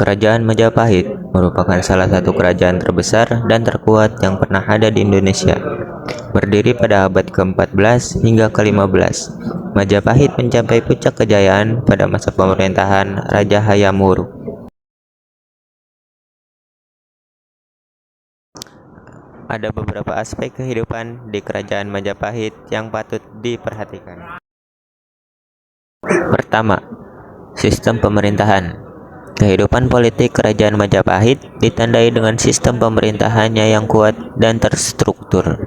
Kerajaan Majapahit merupakan salah satu kerajaan terbesar dan terkuat yang pernah ada di Indonesia. Berdiri pada abad ke-14 hingga ke-15, Majapahit mencapai puncak kejayaan pada masa pemerintahan Raja Hayam Wuruk. Ada beberapa aspek kehidupan di Kerajaan Majapahit yang patut diperhatikan. Pertama, sistem pemerintahan. Kehidupan politik Kerajaan Majapahit ditandai dengan sistem pemerintahannya yang kuat dan terstruktur.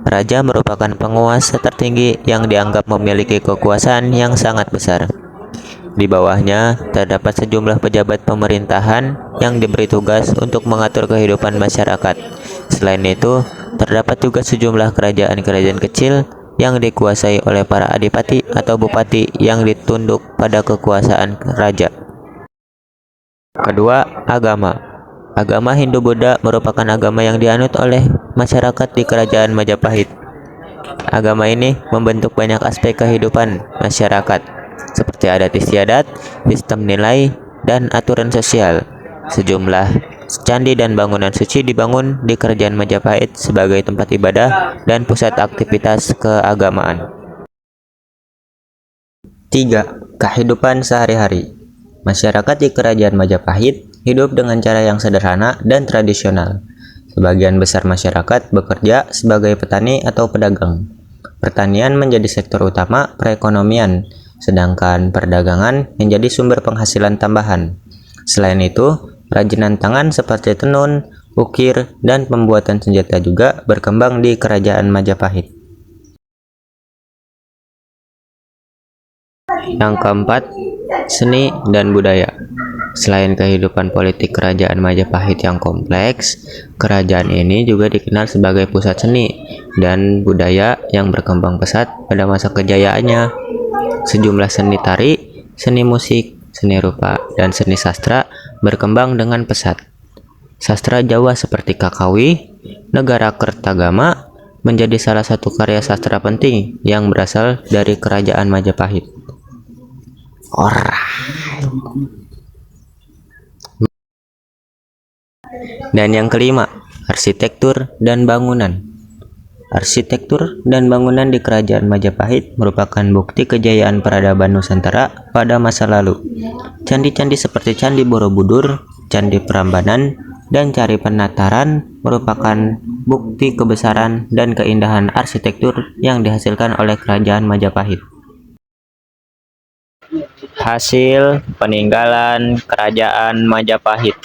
Raja merupakan penguasa tertinggi yang dianggap memiliki kekuasaan yang sangat besar. Di bawahnya terdapat sejumlah pejabat pemerintahan yang diberi tugas untuk mengatur kehidupan masyarakat. Selain itu, terdapat juga sejumlah kerajaan-kerajaan kecil yang dikuasai oleh para adipati atau bupati yang ditunduk pada kekuasaan raja. Kedua, agama. Agama Hindu-Buddha merupakan agama yang dianut oleh masyarakat di Kerajaan Majapahit. Agama ini membentuk banyak aspek kehidupan masyarakat, seperti adat istiadat, sistem nilai, dan aturan sosial. Sejumlah candi dan bangunan suci dibangun di Kerajaan Majapahit sebagai tempat ibadah dan pusat aktivitas keagamaan. 3. Kehidupan sehari-hari. Masyarakat di Kerajaan Majapahit hidup dengan cara yang sederhana dan tradisional. Sebagian besar masyarakat bekerja sebagai petani atau pedagang. Pertanian menjadi sektor utama perekonomian, sedangkan perdagangan menjadi sumber penghasilan tambahan. Selain itu, kerajinan tangan seperti tenun, ukir, dan pembuatan senjata juga berkembang di Kerajaan Majapahit. Yang keempat, seni dan budaya. Selain kehidupan politik Kerajaan Majapahit yang kompleks, kerajaan ini juga dikenal sebagai pusat seni dan budaya yang berkembang pesat pada masa kejayaannya. Sejumlah seni tari, seni musik, seni rupa, dan seni sastra berkembang dengan pesat. Sastra Jawa seperti Kakawi, Negara Kertagama menjadi salah satu karya sastra penting yang berasal dari Kerajaan Majapahit. Dan yang kelima, arsitektur dan bangunan. Arsitektur dan bangunan di Kerajaan Majapahit merupakan bukti kejayaan peradaban Nusantara pada masa lalu. Candi-candi seperti Candi Borobudur, Candi Prambanan, dan Candi Penataran merupakan bukti kebesaran dan keindahan arsitektur yang dihasilkan oleh Kerajaan Majapahit. Hasil peninggalan Kerajaan Majapahit.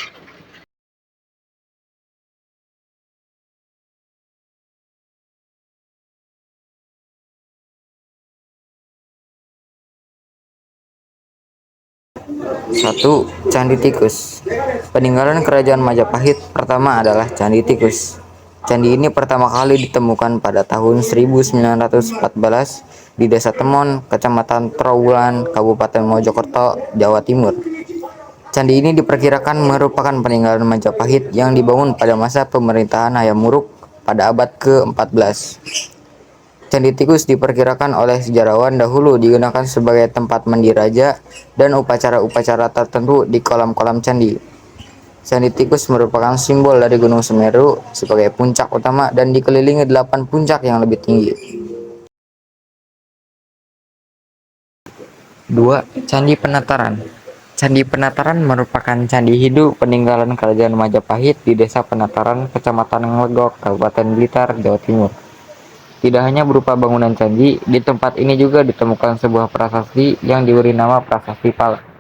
Satu, Candi Tikus. Peninggalan Kerajaan Majapahit pertama adalah Candi Tikus. Candi ini pertama kali ditemukan pada tahun 1914 di Desa Temon, Kecamatan Trowulan, Kabupaten Mojokerto, Jawa Timur. Candi ini diperkirakan merupakan peninggalan Majapahit yang dibangun pada masa pemerintahan Hayam Wuruk pada abad ke-14. Candi Tikus diperkirakan oleh sejarawan dahulu digunakan sebagai tempat mandi raja dan upacara-upacara tertentu di kolam-kolam candi. Candi Tikus merupakan simbol dari Gunung Semeru sebagai puncak utama dan dikelilingi 8 puncak yang lebih tinggi. 2. Candi Penataran. Candi Penataran merupakan candi hidu peninggalan Kerajaan Majapahit di Desa Penataran, Kecamatan Nglegok, Kabupaten Blitar, Jawa Timur. Tidak hanya berupa bangunan candi, di tempat ini juga ditemukan sebuah prasasti yang diberi nama Prasasti Pala.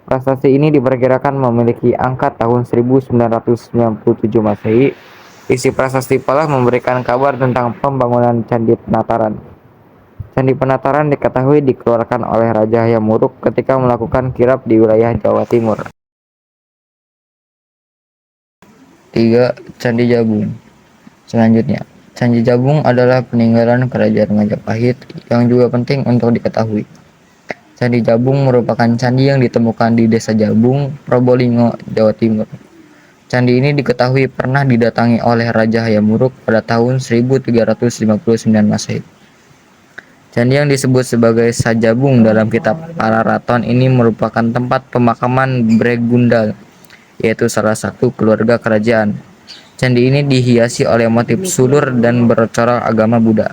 Prasasti ini diperkirakan memiliki angka tahun 1997 Masehi. Isi Prasasti Pala memberikan kabar tentang pembangunan Candi Penataran. Candi Penataran diketahui dikeluarkan oleh Raja Hayam Wuruk ketika melakukan kirab di wilayah Jawa Timur. 3. Candi Jabung. Selanjutnya, Candi Jabung adalah peninggalan Kerajaan Majapahit yang juga penting untuk diketahui. Candi Jabung merupakan candi yang ditemukan di Desa Jabung, Probolinggo, Jawa Timur. Candi ini diketahui pernah didatangi oleh Raja Hayam Wuruk pada tahun 1359 Masehi. Candi yang disebut sebagai Sajabung dalam kitab Pararaton ini merupakan tempat pemakaman Bregundal, yaitu salah satu keluarga kerajaan. Candi ini dihiasi oleh motif sulur dan bercorak agama Buddha.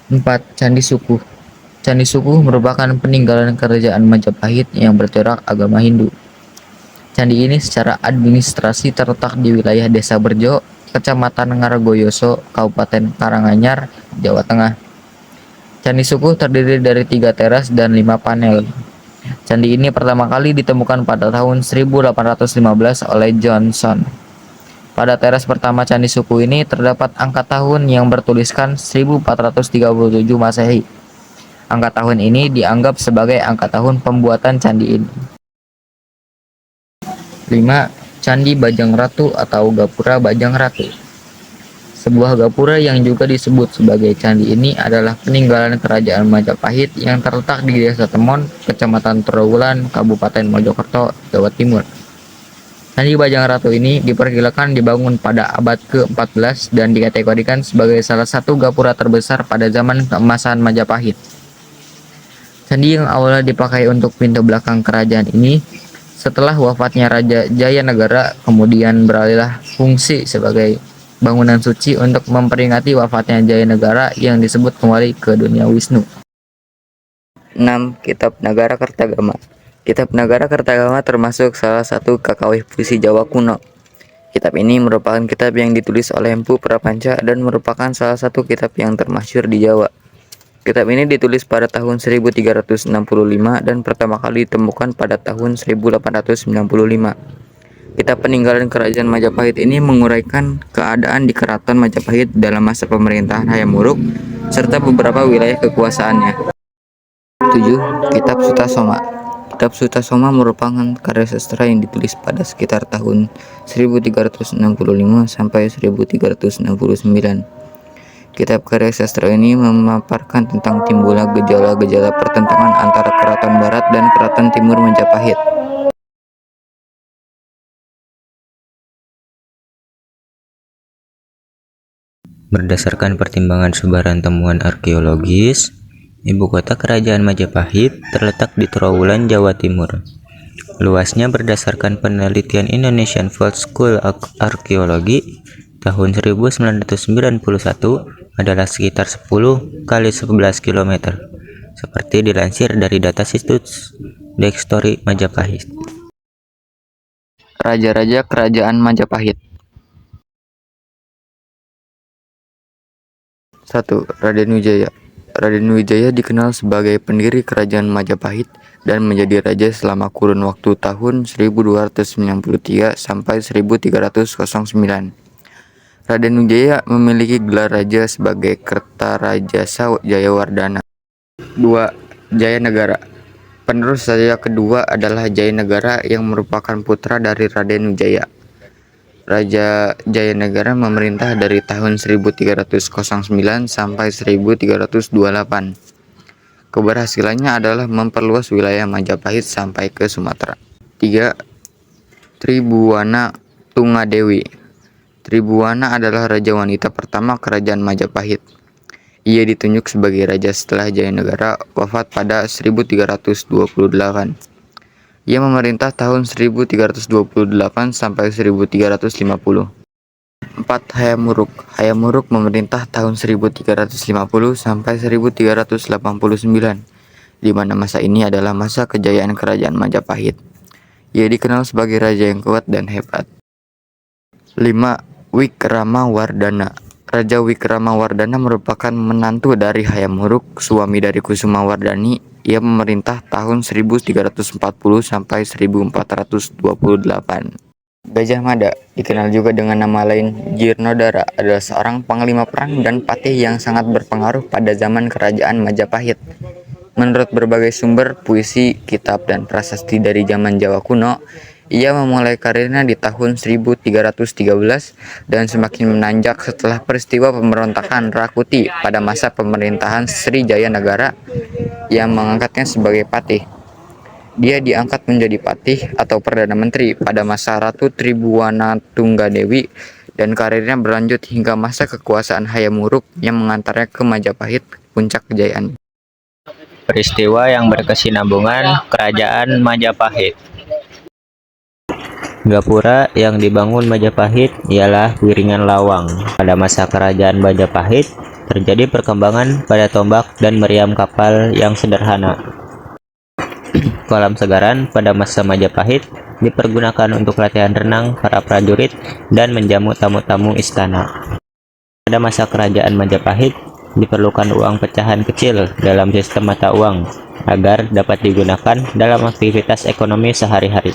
4. Candi Sukuh. Candi Sukuh merupakan peninggalan kerajaan Majapahit yang bercorak agama Hindu. Candi ini secara administrasi terletak di wilayah Desa Berjo, Kecamatan Ngargoyoso, Kabupaten Karanganyar, Jawa Tengah. Candi Sukuh terdiri dari 3 teras dan 5 panel. Candi ini pertama kali ditemukan pada tahun 1815 oleh Johnson. Pada teras pertama Candi Sukuh ini terdapat angka tahun yang bertuliskan 1437 Masehi. Angka tahun ini dianggap sebagai angka tahun pembuatan candi ini. 5. Candi Bajang Ratu atau Gapura Bajang Ratu. Sebuah gapura yang juga disebut sebagai candi ini adalah peninggalan kerajaan Majapahit yang terletak di Desa Temon, Kecamatan Trowulan, Kabupaten Mojokerto, Jawa Timur. Candi Bajang Ratu ini diperkirakan dibangun pada abad ke-14 dan dikategorikan sebagai salah satu gapura terbesar pada zaman keemasan Majapahit. Candi yang awalnya dipakai untuk pintu belakang kerajaan ini, setelah wafatnya Raja Jayanegara, kemudian beralihlah fungsi sebagai bangunan suci untuk memperingati wafatnya Jayanegara yang disebut kembali ke dunia Wisnu. 6. Kitab Nagara Kertagama. Kitab Nagara Kertagama termasuk salah satu kakawih puisi Jawa kuno. Kitab ini merupakan kitab yang ditulis oleh Empu Prapanca dan merupakan salah satu kitab yang termasyhur di Jawa. Kitab ini ditulis pada tahun 1365 dan pertama kali ditemukan pada tahun 1895. Kitab peninggalan kerajaan Majapahit ini menguraikan keadaan di Keraton Majapahit dalam masa pemerintahan Hayam Wuruk serta beberapa wilayah kekuasaannya. 7. Kitab Sutasoma. Kitab Sutasoma merupakan karya sastra yang ditulis pada sekitar tahun 1365 sampai 1369. Kitab karya sastra ini memaparkan tentang timbulnya gejala-gejala pertentangan antara Keraton Barat dan Keraton Timur Majapahit. Berdasarkan pertimbangan sebaran temuan arkeologis, ibu kota kerajaan Majapahit terletak di Trowulan, Jawa Timur. Luasnya berdasarkan penelitian Indonesian Field School Arkeologi tahun 1991 adalah sekitar 10 kali 11 km, seperti dilansir dari data situs Backstory Majapahit. Raja-raja Kerajaan Majapahit. 1. Raden Wijaya. Raden Wijaya dikenal sebagai pendiri kerajaan Majapahit dan menjadi raja selama kurun waktu tahun 1293 sampai 1309. Raden Wijaya memiliki gelar raja sebagai Kertarajasa Jayawardana. 2. Jayanegara. Penerus raja kedua adalah Jayanegara yang merupakan putra dari Raden Wijaya. Raja Jayanegara memerintah dari tahun 1309 sampai 1328. Keberhasilannya adalah memperluas wilayah Majapahit sampai ke Sumatera. 3. Tribhuwana Tungadewi. Tribhuwana adalah raja wanita pertama kerajaan Majapahit. Ia ditunjuk sebagai raja setelah Jayanegara wafat pada 1328. Ia memerintah tahun 1328 sampai 1350. 4. Hayam Wuruk. Hayam Wuruk memerintah tahun 1350 sampai 1389, di mana masa ini adalah masa kejayaan kerajaan Majapahit. Ia dikenal sebagai raja yang kuat dan hebat. 5. Wikramawardhana. Raja Wikramawardhana merupakan menantu dari Hayam Wuruk, suami dari Kusumawardhani. Ia memerintah tahun 1340 sampai 1428. Gajah Mada, dikenal juga dengan nama lain Jirnodara, adalah seorang panglima perang dan patih yang sangat berpengaruh pada zaman kerajaan Majapahit. Menurut berbagai sumber, puisi, kitab, dan prasasti dari zaman Jawa kuno, ia memulai karirnya di tahun 1313 dan semakin menanjak setelah peristiwa pemberontakan Rakuti pada masa pemerintahan Sri Jayanegara yang mengangkatnya sebagai patih. Dia diangkat menjadi patih atau perdana menteri pada masa Ratu Tribhuwana Tunggadewi dan karirnya berlanjut hingga masa kekuasaan Hayam Wuruk yang mengantarnya ke Majapahit, puncak kejayaan. Peristiwa yang berkesinambungan Kerajaan Majapahit. Gapura yang dibangun Majapahit ialah Wiringan Lawang. Pada masa Kerajaan Majapahit, terjadi perkembangan pada tombak dan meriam kapal yang sederhana. Kolam Segaran pada masa Majapahit dipergunakan untuk latihan renang para prajurit dan menjamu tamu-tamu istana. Pada masa Kerajaan Majapahit, diperlukan uang pecahan kecil dalam sistem mata uang agar dapat digunakan dalam aktivitas ekonomi sehari-hari.